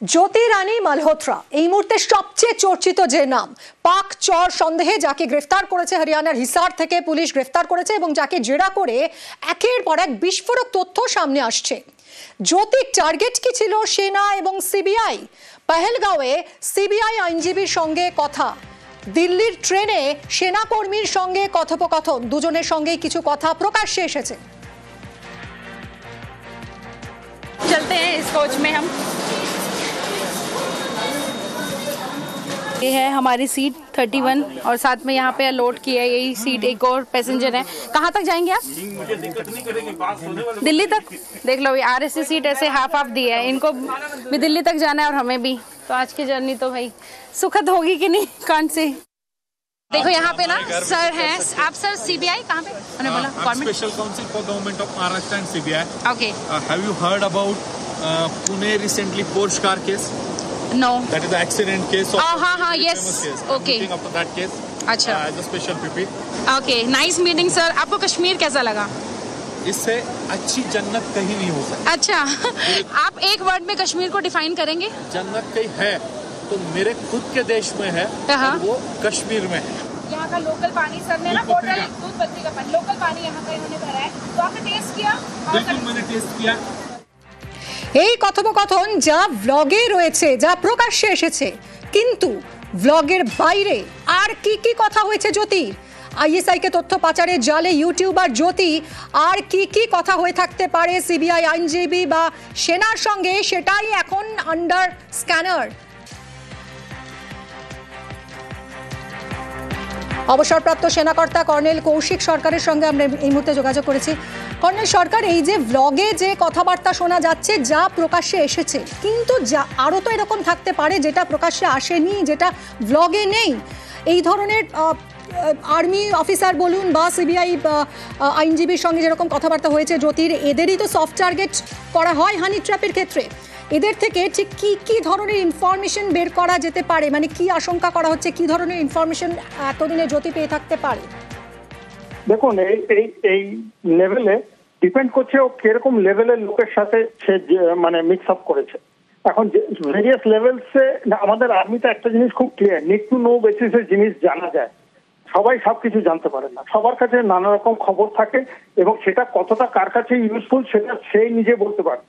জ্যোতি রানী মালহোত্রা এই মুহূর্তে সবচেয়ে চর্চিত যে নাম। পাক চর সন্দেহে যাকে গ্রেফতার করেছে হরিয়ানার হিসার থেকে পুলিশ গ্রেফতার করেছে এবং যাকে জেরা করে একের পর এক বিস্ফোরক তথ্য সামনে আসছে। জ্যোতির টার্গেট কি ছিল সেনা এবং সিবিআই? পহেলগাঁওয়ে সিবিআই আইনজীবীর সঙ্গে কথা, দিল্লির ট্রেনে সেনাকর্মীর সঙ্গে কথোপকথন, দুজনের সঙ্গে কিছু কথা প্রকাশ্যে এসেছে। चलते हैं इस कोच में हम। ये है हमारी सीट 31 और साथ में यहाँ पे अलॉट की है यही सीट। एक और पैसेंजर है। कहाँ तक जाएंगे आप? दिल्ली तक। देख लो ये RSC सीट ऐसे हाफ दी है, इनको भी दिल्ली तक जाना है और हमें भी। तो आज की जर्नी तो भाई सुखद होगी कि नहीं, कांट से। देखो यहाँ पे ना सर हैं, आप सर CBI कहाँ पे? उन्होंने बोला government special council for government of Maharashtra and CBI. Okay. Have you heard about Pune recently Porsche car case? No. That is the accident case of हाँ yes. Case. Okay. Looking after that case. अच्छा. As a special PP. Okay. Nice meeting sir. आपको कश्मीर कैसा लगा? इससे अच्छी जन्नत कहीं नहीं हो सकती। अच्छा आप एक वर्ड में कश्मीर को डिफाइन करेंगे? जन्नत कहीं है तो मेरे खुद के देश में है और वो कश्मीर में है। यहाँ का लोकल पानी सर ने ना बोतल दूध बत्ती का पानी लोकल पानी यहाँ का इन्होंने भरा है, तो आपने टेस्ट किया? बिल्कुल मैंने टेस्ट किया। এই কথোপকথন যা ব্লগে রয়েছে, যা প্রকাশ্যে এসেছে, কিন্তু ব্লগের বাইরে আর কি কি কথা হয়েছে জ্যোতির? ISI কে তথ্য পাচারের জালে ইউটিউবার জ্যোতি আর কি কি কথা হয়ে থাকতে পারে সিবিআই আইনজীবী বা সেনার সঙ্গে, সেটাই এখন আন্ডার স্ক্যানার। অবসরপ্রাপ্ত সেনাকর্তা কর্নেল কৌশিক সরকারের সঙ্গে আমরা এই মুহূর্তে যোগাযোগ করেছি। কর্নেল সরকার, এই যে ব্লগে যে কথাবার্তা শোনা যাচ্ছে, যা প্রকাশ্যে এসেছে, কিন্তু যা আরও তো এরকম থাকতে পারে যেটা প্রকাশ্যে আসেনি, যেটা ব্লগে নেই। এই ধরনের আর্মি অফিসার বলুন বা সিবিআই আইনজীবীর সঙ্গে যেরকম কথাবার্তা হয়েছে জ্যোতির, এদেরই তো সফট টার্গেট করা হয় হানি ট্র্যাপের ক্ষেত্রে। এদের থেকে ঠিক কি কি ধরনের ইনফরমেশন বের করা যেতে পারে, মানে কি আশঙ্কা করা হচ্ছে, কি ধরনের ইনফরমেশন এতদিনে জ্যোতি পেয়ে থাকতে পারে? দেখুন, এই লেভেলে ডিপেন্ড করছে ও কিরকম লেভেলের লোকের সাথে সে মানে মিক্স আপ করেছে। এখন ভেরিয়াস লেভেলসে আমাদের আর্মিতে একটা জিনিস খুব ক্লিয়ার, নিড টু নো বেসিসে জিনিস জানা যায়। সবাই সবকিছু জানতে পারে না, সবার কাছে নানা রকম খবর থাকে এবং সেটা কতটা কার কাছে ইউজফুল সেটা সেই নিজে বলতে পারে।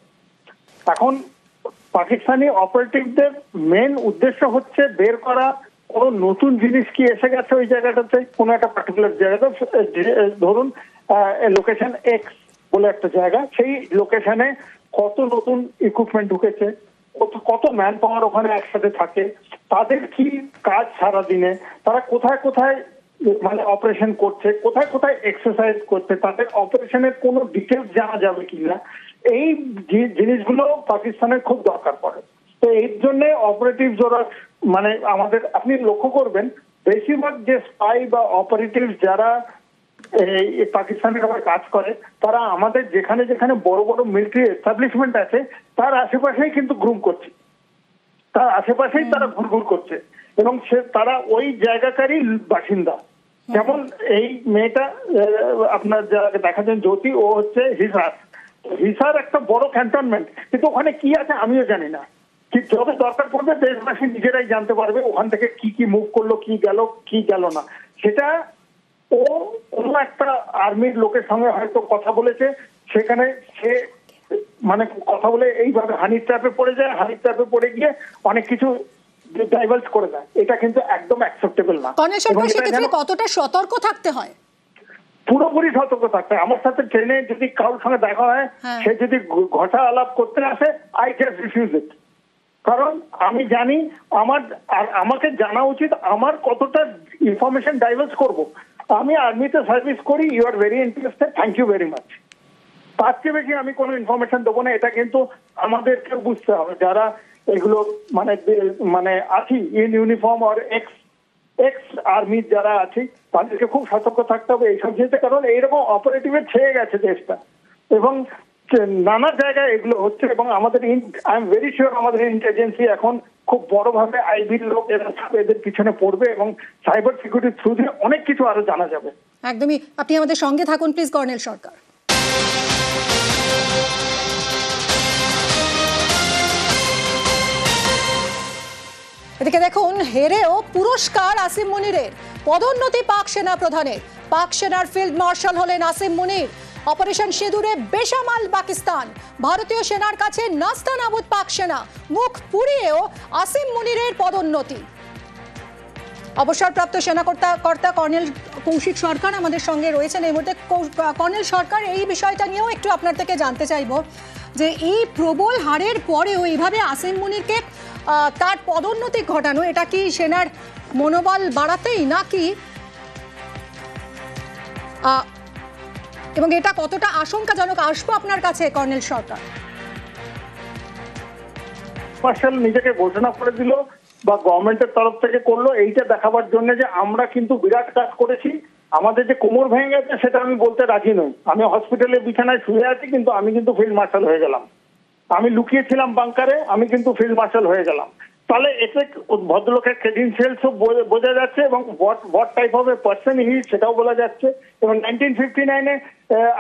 এখন পাকিস্তানি অপারেটিভদের মেন উদ্দেশ্য হচ্ছে বের করা কোনো নতুন জিনিস কি এসে গেছে ওই জায়গাটাতে, কোনো একটা পার্টিকুলার জায়গাতে। ধরুন লোকেশন এক্স বলে একটা জায়গা, সেই লোকেশনে কত নতুন ইকুইপমেন্ট ঢুকেছে, কত ম্যান পাওয়ার ওখানে একসাথে থাকে, তাদের কি কাজ সারা দিনে, তারা কোথায় কোথায় মানে অপারেশন করছে, কোথায় কোথায় এক্সারসাইজ করছে, তাদের অপারেশনের কোনো ডিটেলস জানা যাবে কিনা, এই জিনিসগুলো পাকিস্তানের খুব দরকার পড়ে। তো এর জন্য অপারেটিভ যারা মানে আমাদের, আপনি লক্ষ্য করবেন বেশিরভাগ যে স্পাই বা অপারেটিভ যারা এই পাকিস্তানের আবার কাজ করে, তারা আমাদের যেখানে যেখানে বড় বড় মিলিটারি এস্টাবলিশমেন্ট আছে তার আশেপাশেই কিন্তু গ্রুম করছে, তার আশেপাশেই তারা ঘুরঘুর করছে এবং তারা ওই জায়গাকারই বাসিন্দা। যেমন এই মেয়েটা আপনার যাকে দেখাচ্ছেন জ্যোতি, ও হচ্ছে হিসার একটা বড় ক্যান্টনমেন্ট, কিন্তু ওখানে কি আছে আমিও জানি না। যবে দরকার পড়বে দেশবাসী নিজেরাই জানতে পারবে ওখান থেকে কি কি মুভ করলো, কি গেল না। সেটা ও কোনো একটা আর্মির লোকের সঙ্গে হয়তো কথা বলেছে, সেখানে সে মানে কথা বলে এইভাবে হানি ট্র্যাপে পড়ে যায়, হানি ট্র্যাপে পড়ে গিয়ে অনেক কিছু ডাইভার্ট করে দেয়। এটা কিন্তু একদম অ্যাকসেপ্টেবল না। কতটা সতর্ক থাকতে হয়? পুরোপুরি সতর্ক থাকতে হয়। আমার সাথে ট্রেনে যদি কারোর সঙ্গে দেখা হয়, সে যদি ঘটা আলাপ করতে আসে, আই জাস্ট রিফিউজ ইট। কারণ আমি জানি আমাকে জানা উচিত আমার কতটা ইনফরমেশন ডাইভার্স করব। আমি আর্মিতে সার্ভিস করি, you are very interested, thank you very much. তার চেয়ে বেশি আমি কোনো ইনফরমেশন দেবো না। এটা কিন্তু আমাদেরকে বুঝতে হবে, যারা এগুলো মানে আছি ইন ইউনিফর্ম আর এক্স আর্মি যারা আছি, তাদেরকে খুব সতর্ক থাকতে হবে এইসব জিনিসে। কারণ এইরকম অপারেটিভে ছেয়ে গেছে দেশটা এবং নানা জায়গায় এগুলো হচ্ছে। এবং আমাদের আই এম ভেরি শিওর আমাদের ইন্টেলিজেন্সি এখন খুব বড়ভাবে আইবির লোক এদের পিছনে পড়বে এবং সাইবার সিকিউরিটি থ্রু দিয়ে অনেক কিছু আরো জানা যাবে। একদমই। আপনি আমাদের সঙ্গে থাকুন প্লিজ, কর্নেল সরকার। এদিকে দেখুন, হেরেও পুরস্কার আসিম মুনিরের, পদোন্নতি পাক সেনা প্রধানের। পাক সেনার ফিল্ড মার্শাল হলেন আসিম মুনির। অপারেশন সিঁদুরে বেসামাল পাকিস্তান, ভারতীয় সেনার কাছে নাস্তানাবুদ পাক সেনা। মুখ পুড়িয়েও আসিম মুনিরের পদোন্নতি। অবসরপ্রাপ্ত সেনাকর্তা কর্নেল কৌশিক সরকার আমাদের সঙ্গে রয়েছেন এই মুহূর্তে। কর্নেল সরকার, এই বিষয়টা নিয়েও একটু আপনার থেকে জানতে চাইব যে এই প্রবল হারের পরেও এইভাবে আসিম মুনিরকে তার পদোন্নতি ঘটানো, এটা কি সেনার মনোবল বাড়াতেই নাকি, এবং এটা কতটা আশঙ্কাজনক? আসবো আপনার কাছে কর্নেল সরকার। মার্শাল নিজেকে ঘোষণা করে দিল বা গভর্নমেন্টের তরফ থেকে করলো, এইটা দেখাবার জন্য যে আমরা কিন্তু বিরাট কাজ করেছি। আমাদের যে কোমর ভেঙে গেছে সেটা আমি বলতে রাজি নই। আমি হসপিটালে বিছানায় শুয়ে আছি, কিন্তু আমি কিন্তু ফিল্ড মার্শাল হয়ে গেলাম। আমি লুকিয়েছিলাম বাংকারে, আমি কিন্তু ফিল্ড মার্শাল হয়ে গেলাম। তাহলে এতে ভদ্রলোকের ক্রেডেনশিয়ালসও বোঝা যাচ্ছে এবং what type of a person he সেটাও বলা যাচ্ছে। এবং 1959-এ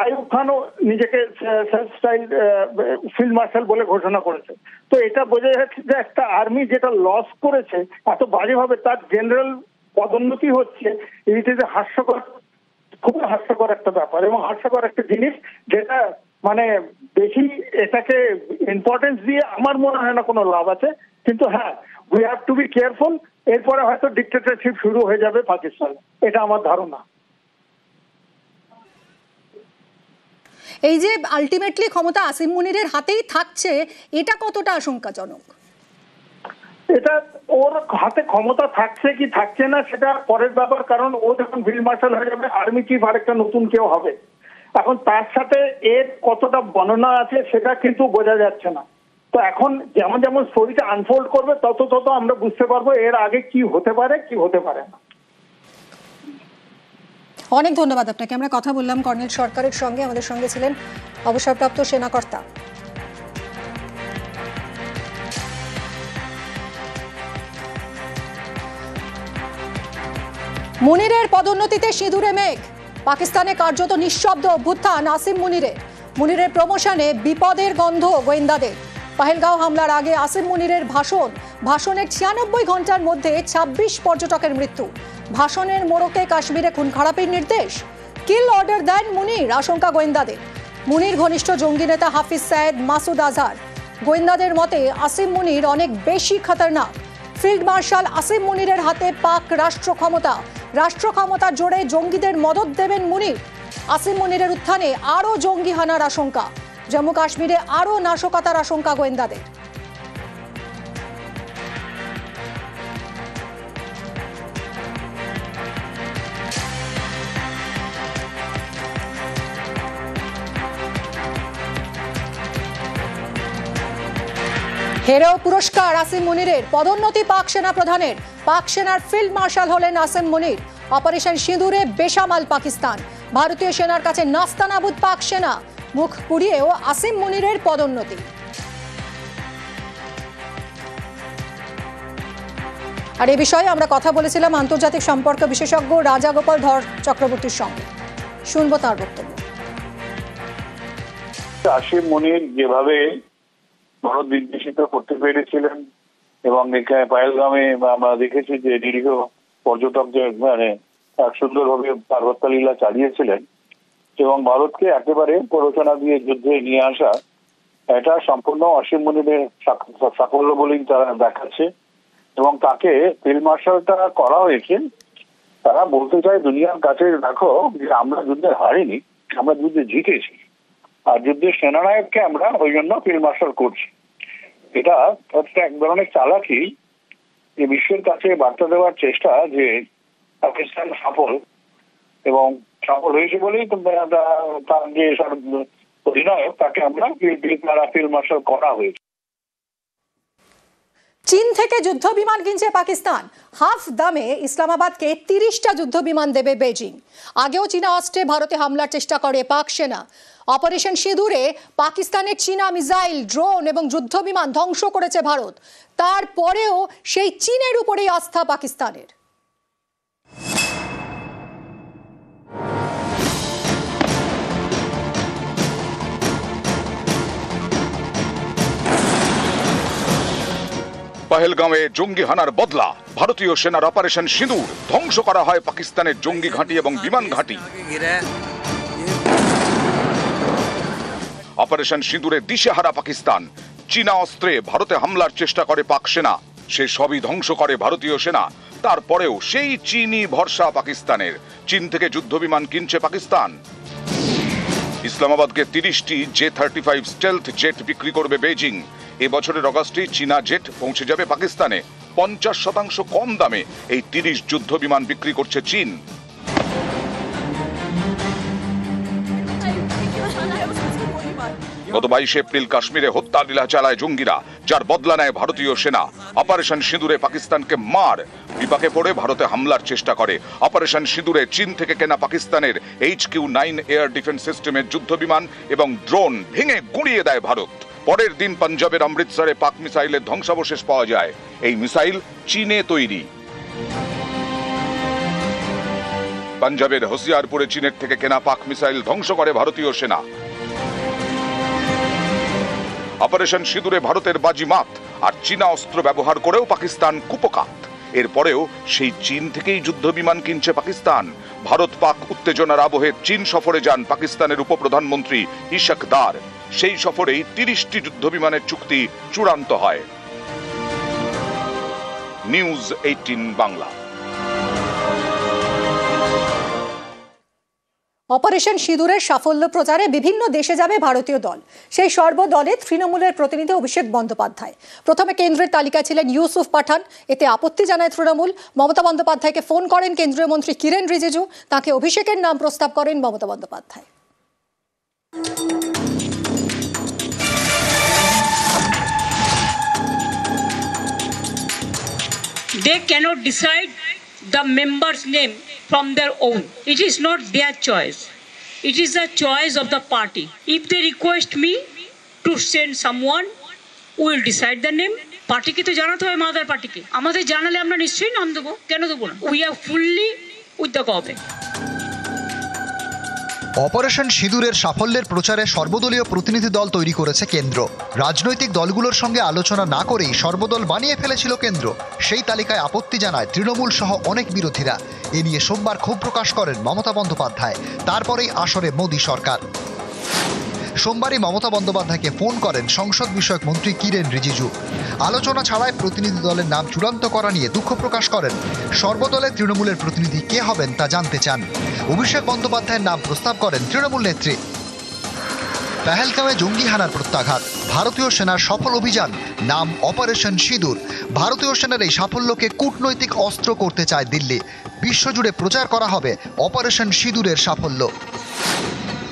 আইয়ুব খানও নিজেকে সেলফ স্টাইল ফিল্ড মার্শাল বলে ঘোষণা করেছে। তো এটা বোঝা যাচ্ছে যে একটা আর্মি যেটা লস করেছে এত বাজেভাবে, তার জেনারেল পদোন্নতি হচ্ছে। ইট ইজ এ হাস্যকর, খুবই হাস্যকর একটা ব্যাপার এবং হাস্যকর একটা জিনিস, যেটা মানে বেশি এটাকে ইম্পর্টেন্স দিয়ে আমার মনে হয় না কোনো লাভ আছে। কিন্তু হ্যাঁ, we have to be careful. এরপরে হয়তো ডিক্টেটরশিপ শুরু হয়ে যাবে পাকিস্তানে, এটা আমার ধারণা। এই যে আলটিমেটলি ক্ষমতা আসিম মুনিরের হাতেই থাকছে, এটা কতটা আশঙ্কাজনক? এটা ওর হাতে ক্ষমতা থাকছে কি থাকছে না সেটা পরের ব্যাপার, কারণ ও যখন ফিল্ড মার্শাল হয়ে যাবে আর্মি চিফ আরেকটা নতুন কেউ হবে। এখন তার সাথে এর কতটা বর্ণনা আছে সেটা কিন্তু বোঝা যাচ্ছে না। তো এখন যেমন যেমন স্টোরিটা আনফোল্ড করবে তত আমরা বুঝতে পারবো এর আগে কি হতে পারে কি হতে পারে না। অনেক ধন্যবাদ আপনাকে। আমরা কথা বললাম কর্নেল সরকারের সঙ্গে, আমাদের সঙ্গে ছিলেন অবসরপ্রাপ্ত সেনাকর্তা। মুনিরের পদোন্নতিতে সিঁদুরে মেঘ, পাকিস্তানে কার্যত নিঃশব্দ অভ্যুত্থান আসিম মুনিরের। মুনিরের প্রমোশনে বিপদের গন্ধ গোয়েন্দাদের। পহেলগাঁও হামলার আগে আসিম মুনিরের ভাষণের 96 ঘন্টার মধ্যে 26 পর্যটকের মৃত্যু। ভাষণের মোড়কে কাশ্মীরে খুন খারাপির নির্দেশ। কিল অর্ডার দেন মুনির, আশঙ্কা গোয়েন্দাদের। মুনির ঘনিষ্ঠ জঙ্গি নেতা হাফিজ সায়েদ, মাসুদ আজহার। গোয়েন্দাদের মতে আসিম মুনির অনেক বেশি খতরনাক। ফিল্ড মার্শাল আসিম মুনিরের হাতে পাক রাষ্ট্র ক্ষমতা জোরে জঙ্গিদের মদদ দেবেন মুনির। আসিম মুনিরের উত্থানে আরও জঙ্গি হানার আশঙ্কা। জম্মু কাশ্মীরে আরও নাশকতার আশঙ্কা গোয়েন্দাদের। হেরেও পুরস্কার আসিম মুনিরের, পদোন্নতি পাক সেনা প্রধানের। পাক সেনার ফিল্ড মার্শাল হলেন আসিম মুনির। অপারেশন সিঁদুরে বেসামাল পাকিস্তান, ভারতীয় সেনার কাছে নাস্তানাবুদ পাক সেনা। মুখ পুড়িয়েও আসিম মুনিরের পদোন্নতি। আর এই বিষয়ে আমরা কথা বলেছিলাম আন্তর্জাতিক সম্পর্ক বিশেষজ্ঞ রাজাগোপাল ধর চক্রবর্তীর সঙ্গে। শুনবো তার বক্তব্য। আসিম মুনির যেভাবে ভারত বিদ্বেষিত করতে পেরেছিলেন এবং পহেলগামে আমরা দেখেছি যে নিরীহ পর্যটকদের মানে সুন্দরভাবে তার হত্যা লীলা চালিয়েছিলেন এবং ভারতকে একেবারে প্ররোচনা দিয়ে যুদ্ধে নিয়ে আসা, এটা সম্পূর্ণ আসিম মুনিরের সাফল্য বলেই তারা দেখাচ্ছে। এবং তাকে ফিল্ড মার্শালটা করা হয়েছে, তারা বলতে চায় দুনিয়ার কাছে, দেখো যে আমরা যুদ্ধে হারিনি, আমরা যুদ্ধে জিতেছি, আর যুদ্ধের সেনানায়ককে আমরা ওই জন্য ফিল্ড মার্শাল করছি। এটা হচ্ছে এক ধরনের চালাকি, যে বিশ্বের কাছে বার্তা দেওয়ার চেষ্টা যে পাকিস্তান সফল, এবং সফল হয়েছে বলেই তার যে অধিনায়ক তাকে আমরা ফিল্ড মার্শাল করা হয়েছে। চীন থেকে যুদ্ধ বিমান কিনছে পাকিস্তান। হাফ দামে ইসলামাবাদকে 30টা যুদ্ধ বিমান দেবে বেজিং। আগেও চীনা অস্ত্রে ভারতে হামলার চেষ্টা করে পাক সেনা। অপারেশন সিঁদুরে পাকিস্তানের চীনা মিসাইল, ড্রোন এবং যুদ্ধ বিমান ধ্বংস করেছে ভারত। তারপরেও সেই চীনের উপরেই আস্থা পাকিস্তানের। পহেলগাঁওয়ে জঙ্গি হানার বদলা, ভারতীয় সেনার অপারেশন সিঁদুর, ধ্বংস করা হয় পাকিস্তানের জঙ্গি ঘাঁটি এবং বিমান ঘাঁটি। অপারেশন সিঁদুরে দিশেহারা পাকিস্তান, চীনা অস্ত্রে ভারতে হামলার চেষ্টা করে পাক সেনা, সে সবই ধ্বংস করে ভারতীয় সেনা। তারপরেও সেই চীনই ভরসা পাকিস্তানের, চীন থেকে যুদ্ধবিমান কিনছে পাকিস্তান। ইসলামাবাদকে 30টি J-35 স্টেলথ জেট বিক্রি করবে বেজিং। এবছরের অগাস্টে চীনা জেট পৌঁছে যাবে পাকিস্তানে। 50% কম দামে এই 30 যুদ্ধবিমান বিক্রি করছে চীন। গত 22 এপ্রিল কাশ্মীরে হত্যা লীলা চালায় জঙ্গিরা, যার বদলা নেয় ভারতীয় সেনা। অপারেশন সিঁদুরে পাকিস্তানকে মার, বিপাকে পড়ে ভারতে হামলার চেষ্টা করে। অপারেশন সিঁদুরে চীন থেকে কেনা পাকিস্তানের HQ-9 এয়ার ডিফেন্স সিস্টেমের যুদ্ধবিমান এবং ড্রোন ভেঙে গুঁড়িয়ে দেয় ভারত। পরের দিন পাঞ্জাবের অমৃতসরে পাক মিসাইলের ধ্বংসাবশেষ পাওয়া যায়। এই মিসাইল চীনে তৈরি। পাঞ্জাবের হোসিয়ারপুরে চীনের থেকে কেনা পাক মিসাইল ধ্বংস করে ভারতীয় সেনা। অপারেশন সিঁদুরে ভারতের বাজিমাত, আর চীনা অস্ত্র ব্যবহার করেও পাকিস্তান কুপকাত। এরপরেও সেই চীন থেকেই যুদ্ধবিমান কিনছে পাকিস্তান। ভারত পাক উত্তেজনার আবহে চীন সফরে যান পাকিস্তানের উপপ্রধানমন্ত্রী ইশাক দার। সেই সফরেই 30টি যুদ্ধবিমানের চুক্তি চূড়ান্ত হয়। নিউজ 18 বাংলা। অপারেশন সিঁদুরের সাফল্য প্রচারে বিভিন্ন দেশে যাবে ভারতীয় দল। সেই সর্বদলে তৃণমূলের প্রতিনিধি অভিষেক বন্দ্যোপাধ্যায়। প্রথমে কেন্দ্রের তালিকায় ছিলেন ইউসুফ পাঠান। এতে আপত্তি জানায় তৃণমূল। মমতা বন্দ্যোপাধ্যায়কে ফোন করেন কেন্দ্রীয় মন্ত্রী কিরেন রিজিজু। তাকে অভিষেকের নাম প্রস্তাব করেন Mamata Bandyopadhyay. They cannot decide the member's name from their own. It is not their choice. It is the choice of the party. If they request me to send someone, we will decide the name. Party ke to janate hobe mother party ke. Amader janale amra nischoi naam debo. Keno debo na? We are fully with the government. Operation সিঁদুরের সাফল্যের প্রচারে সর্বদলীয় প্রতিনিধি দল তৈরি করেছে কেন্দ্র। রাজনৈতিক দলগুলোর সঙ্গে আলোচনা না করেই সর্বদল বানিয়ে ফেলেছিল কেন্দ্র। সেই তালিকায় আপত্তি জানায় তৃণমূল সহ অনেক বিরোধীরা। এ নিয়ে সোমবার ক্ষোভ প্রকাশ করেন মমতা বন্দ্যোপাধ্যায়। তারপরেই আসরে মোদী সরকার। সোমবারই মমতা বন্দ্যোপাধ্যায়কে ফোন করেন সংসদ বিষয়ক মন্ত্রী কিরেন রিজিজু। আলোচনা ছাড়াই প্রতিনিধি দলের নাম চূড়ান্ত করা নিয়ে দুঃখ প্রকাশ করেন। সর্বদলে তৃণমূলের প্রতিনিধি কে হবেন তা জানতে চান। অভিষেক বন্দ্যোপাধ্যায়ের নাম প্রস্তাব করেন তৃণমূল নেত্রী। পহেলগাঁওয়ে জঙ্গি হানার প্রত্যাঘাত, ভারতীয় সেনার সফল অভিযান, নাম অপারেশন সিঁদুর। ভারতীয় সেনার এই সাফল্যকে কূটনৈতিক অস্ত্র করতে চায় দিল্লি। বিশ্বজুড়ে প্রচার করা হবে অপারেশন সিঁদুরের সাফল্য।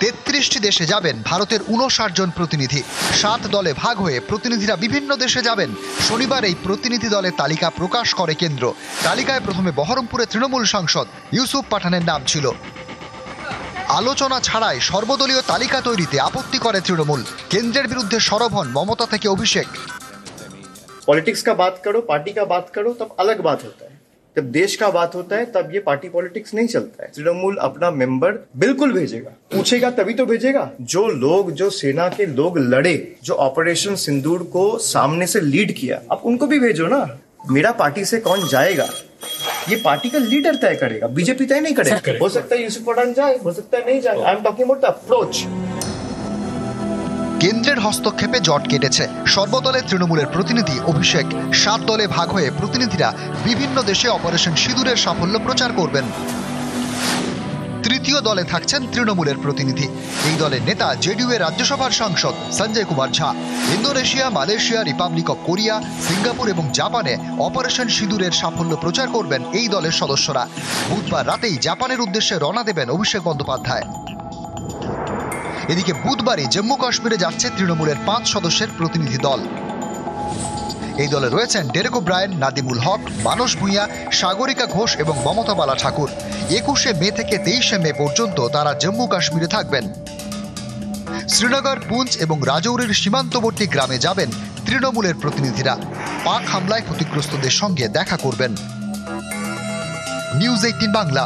33টি দেশে যাবেন ভারতের 59 জন প্রতিনিধি। 7 দলে ভাগ হয়ে প্রতিনিধিরা বিভিন্ন দেশে যাবেন। শনিবার এই প্রতিনিধি দলের তালিকা প্রকাশ করে কেন্দ্র। তালিকায় প্রথমে বহরমপুরে তৃণমূল সাংসদ ইউসুফ পাঠানের নাম ছিল। আলোচনা ছাড়াই সর্বদলীয় তালিকা তৈরিতে আপত্তি করে তৃণমূল। কেন্দ্রের বিরুদ্ধে সরব হন মমতা থেকে অভিষেক। पॉलिटिक्स का बात करो, पार्टी का बात करो, तब अलग बात होता है। जब देश का बात होता है तब ये पार्टी पॉलिटिक्स नहीं चलता है। तृणमूल अपना मेंबर बिल्कुल भेजेगा, पूछेगा तभी तो भेजेगा। जो सेना के लोग लड़े, जो ऑपरेशन सिंदूर को सामने से लीड किया, आप उनको भी भेजो ना। मेरा पार्टी से कौन जाएगा ये पार्टी का लीडर तय करेगा, बीजेपी तय नहीं करेगा। हो सकता है यूसुफ पठान जाए, हो सकता है नहीं जाए। I am talking about the approach. কেন্দ্রের হস্তক্ষেপে জট কেটেছে। সর্বদলে তৃণমূলের প্রতিনিধি অভিষেক। 7 দলে ভাগ হয়ে প্রতিনিধিরা বিভিন্ন দেশে অপারেশন সিঁদুরের সাফল্য প্রচার করবেন। তৃতীয় দলে থাকছেন তৃণমূলের প্রতিনিধি। এই দলের নেতা জেডিইউ এর রাজ্যসভার সাংসদ Sanjay Kumar Jha. Indonesia, Malaysia, Republic of Korea, Singapore এবং জাপানে অপারেশন সিঁদুরের সাফল্য প্রচার করবেন এই দলের সদস্যরা। বুধবার রাতেই জাপানের উদ্দেশ্যে রওনা দেবেন অভিষেক বন্দ্যোপাধ্যায়। এদিকে বুধবারই জম্মু কাশ্মীরে যাচ্ছে তৃণমূলের 5 সদস্যের প্রতিনিধি দল। এই দলে রয়েছেন ডেরেক ওব্রায়েন, নাদিমুল হক, মানস ভূঁইয়া, সাগরিকা ঘোষ এবং মমতা বালা ঠাকুর। 21শে মে থেকে 23শে মে পর্যন্ত তারা জম্মু কাশ্মীরে থাকবেন। শ্রীনগর, পুঞ্চ এবং রাজৌরির সীমান্তবর্তী গ্রামে যাবেন তৃণমূলের প্রতিনিধিরা। পাক হামলায় ক্ষতিগ্রস্তদের সঙ্গে দেখা করবেন। নিউজ 18 বাংলা।